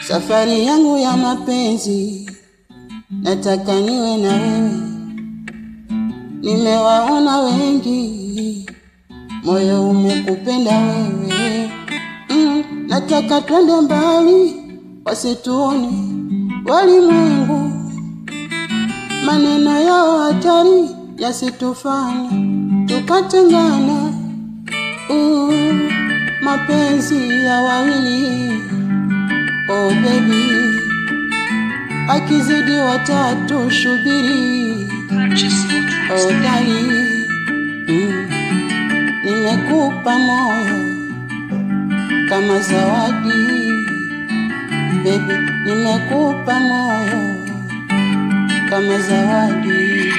Safari yangu ya mapenzi, nataka niwe na wewe. Nimewaona wengi, moyo umekupenda wewe. Nataka twende mbali, wasituone walimwengu. Maneno yao hatari yasitufanye tukatengana. Mapenzi ya wawili, oh baby, akizidi watatu shubiri. Oh darling, nimekupa moyo kama zawadi. Baby, nimekupa moyo kama zawadi.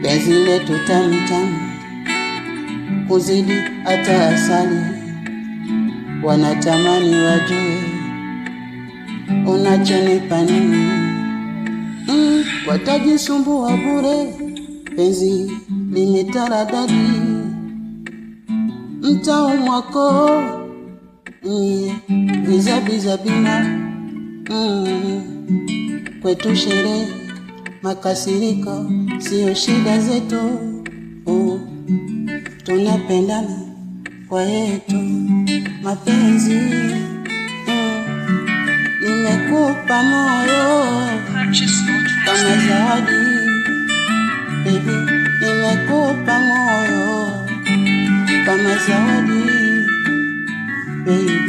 Penzi letu tamu tamu kuzidi hata asali. Wanatamani wajue unachonipa nini. Watajisumbua bure, penzi limetaradadi. Mtao mwako viza bina. Kwetu sherehe, makasiriko sio shida zetu. Tunapendana kwa yetu mapenzi. Nimekupa moyo kama zawadi. Baby, nimekupa moyo kama zawadi. Baby.